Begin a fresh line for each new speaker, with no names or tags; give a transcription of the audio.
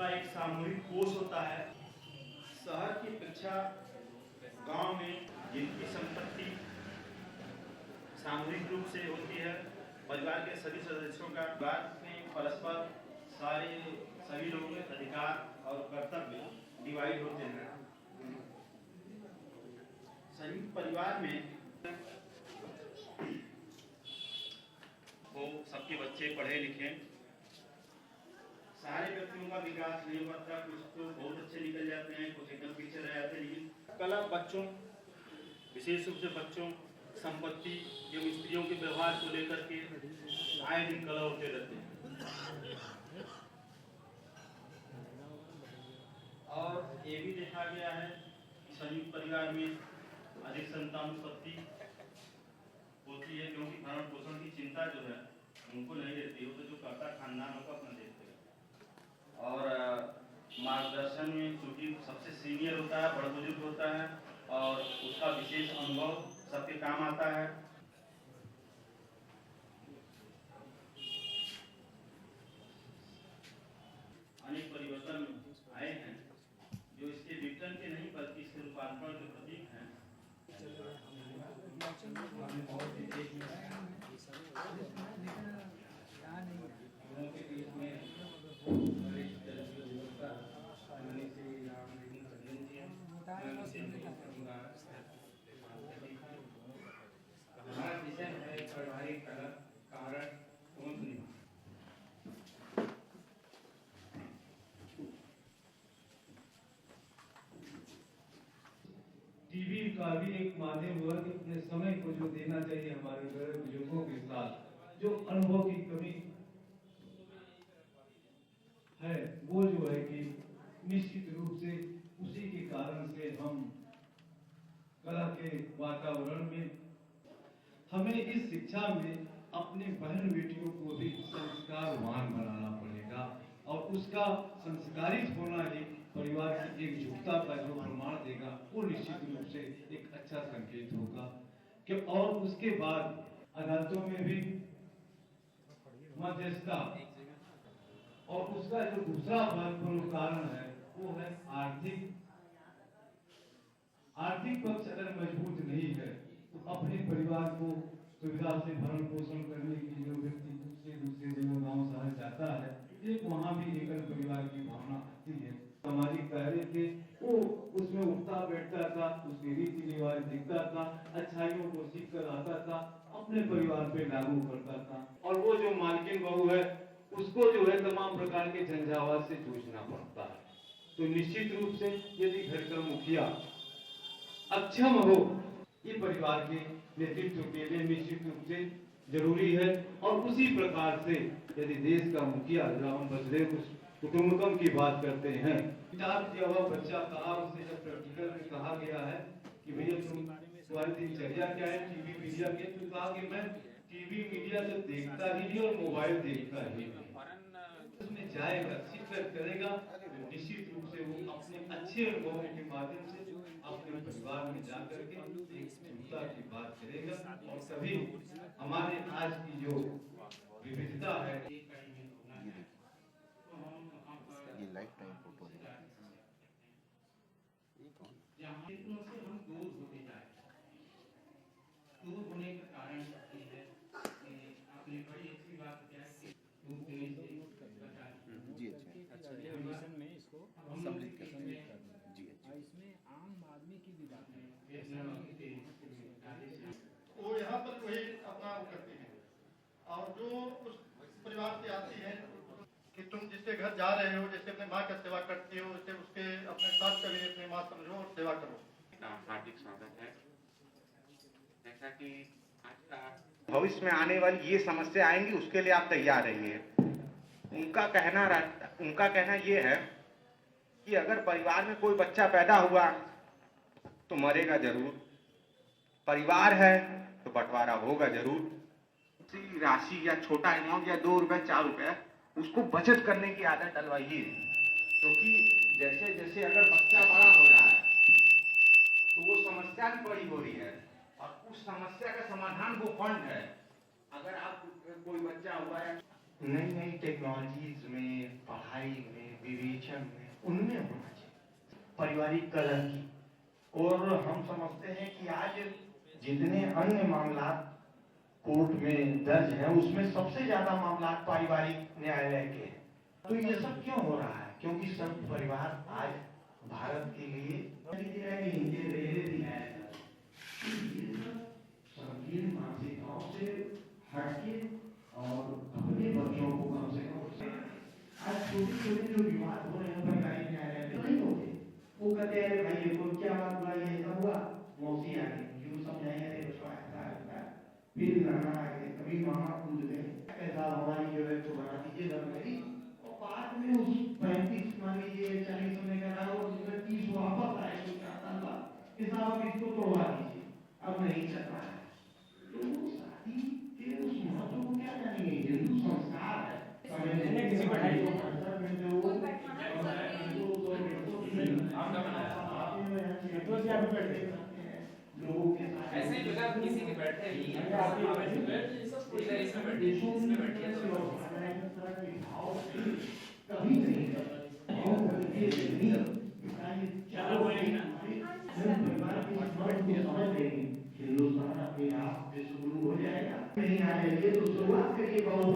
का एक सामूहिक कोष होता है। शहर की अपेक्षा गांव में जिनकी संपत्ति सामूहिक रूप से होती है, परिवार के सभी सदस्यों का परिवार में परस्पर सभी लोगों के अधिकार और कर्तव्य डिवाइड होते हैं। संयुक्त परिवार में वो सबके बच्चे पढ़े लिखे, सारे व्यक्तियों का विकास नहीं हो पाता। कुछ तो बहुत अच्छे निकल जाते हैं, कुछ एकदम पीछे रह जाते हैं। लेकिन कला बच्चों, विशेष रूप से बच्चों, संपत्ति एवं स्त्रियों के व्यवहार को लेकर के आए दिन कला होते रहते हैं। और ये भी देखा गया है कि संयुक्त परिवार में अधिक संतानोत्पत्ति होती है, क्योंकि भरण पोषण की चिंता जो है उनको नहीं रहती। वो तो जो करता खानदान होगा अपना देखते हैं। और मार्गदर्शन में चूंकि सबसे सीनियर होता है, बड़ा बुजुर्ग होता है और उसका विशेष अनुभव सबके काम आता है। अनेक परिवर्तन आए हैं जो इसके विघटन के नहीं बल्कि इसके रूपांतरण के प्रतीक हैं।
टीवी का भी एक माध्यम हुआ कि अपने समय को जो देना चाहिए हमारे बड़े बुजुर्गों के साथ, जो अनुभव की कमी है, वो जो है कि निश्चित रूप से उसी के कारण से हम कला के वातावरण में हमें इस शिक्षा में अपने बहन बेटियों को भी संस्कारवान बनाना पड़ेगा और उसका संस्कारित होना ही परिवार की एकजुटता का जो प्रमाण देगा, वो निश्चित रूप से एक अच्छा संकेत होगा। कि और उसके बाद अदालतों में भी मध्यस्थता, और उसका जो दूसरा महत्वपूर्ण कारण है वो है आर्थिक पक्ष अगर मजबूत नहीं है तो अपने परिवार को सुविधा से भरण पोषण करने के लिए व्यक्ति दूसरे जगह गांव शहर जाता है, एक वहां भी एकल परिवार की भावना आती है। सामाजिक कार्य थे वो उसमें उठता बैठता था, उसकी रीति रिवाज दिखता था, अच्छाइयों को सीख कर आता था, अपने परिवार पे लागू करता था। और वो जो मालकिन बहू है उसको जो है तमाम प्रकार के झंझावात से जूझना पड़ता है। तो निश्चित रूप से यदि घर का मुखिया अक्षम हो, ये परिवार के नेतृत्व के लिए निश्चित रूप से जरूरी है। और उसी प्रकार से यदि देश का मुखिया, जो हम वसुधैव कुटुंबकम की बात करते हैं, जब बच्चा कहा, उसे जब प्रैक्टिकल में कहा गया है कि भैया तुम्हारी दिनचर्या क्या है टीवी मीडिया के, तो कहा कि मैं टीवी मीडिया तो देखता ही नहीं और मोबाइल देखता ही नहीं। उसमें जाएगा, सीख करेगा, निश्चित रूप से वो अपने अच्छे अनुभवों के माध्यम से अपने परिवार में जाकर के एक चिंता की बात करेगा। और सभी हमारे आज की जो विविधता है,
ये लाइफ टाइम फोटो है।
हम दूर होते जाए, दूर होने का कारण ये है कि आपने बड़ी अच्छी बात क्या है दूर होने से
जी अच्छा
एडिशन में इसको
सम्मिलित कर जी
और इसमें आम आदमी की भी बात है।
वो यहाँ पर वही अपना वो करते हैं। और जो उस परिवार से आती है कि तुम जिसके घर जा रहे हो, जैसे अपने माँ का सेवा करते हो, वैसे उसके अपने साथ का भी अपनी माँ समझो और सेवा करो।
हार्दिक स्वागत है। जैसा कि आज का भविष्य में आने वाली ये समस्या आएंगी, उसके लिए आप तैयार रहिए। उनका कहना ये है कि अगर परिवार में कोई बच्चा पैदा हुआ तो मरेगा जरूर, परिवार है तो बंटवारा होगा जरूर। राशि या छोटा अमाउंट या 2 रुपए 4 रुपए उसको बचत करने की आदत डलवाइए, क्योंकि जैसे जैसे अगर बच्चा बड़ा हो रहा है तो वो समस्या भी बड़ी हो रही है और उस समस्या का समाधान वो फंड है। अगर आप कोई बच्चा हुआ है
नई नई टेक्नोलॉजीज में, पढ़ाई में, विवेचन में, उनमें होना चाहिए पारिवारिक कलह की। और हम समझते हैं कि आज जितने अन्य मामला कोर्ट में दर्ज हैं उसमें सबसे ज्यादा मामला पारिवारिक न्यायालय के हैं। तो ये सब क्यों हो रहा है? क्योंकि सब परिवार आज भारत के लिए संकीर्ण मानसिकताओं से हटके और अपने बच्चों को कम से कम आज छोटे छोटे जो विवाद हो रहे हैं पारिवारिक न्यायालय में नहीं होते। वो कहते हैं भाई देखो क्या बात हुआ, ये ऐसा हुआ, मौसी आ गई, क्यों समझाएंगे, अरे बच्चों ऐसा है, फिर नाना आ गए, कभी मामा कूद गए, ऐसा हमारी जो है तो बना दीजिए घर मेरी, और बाद में उस 35 मान लीजिए 40 होने का था और उसमें 30 वापस आए तो क्या था कि साहब इसको तोड़वा दीजिए, अब नहीं चल रहा है। तो शादी के उस महत्व को क्या जानेंगे? हिंदू संस्कार है। किसी को लोगों के साथ
ऐसे ही जगह किसी के बैठे ही
कभी नहीं हिंदुस्तान अपने आप विश्व गुरु हो जाएगा। नहीं आ जाएंगे तो शुरुआत करिए बहुत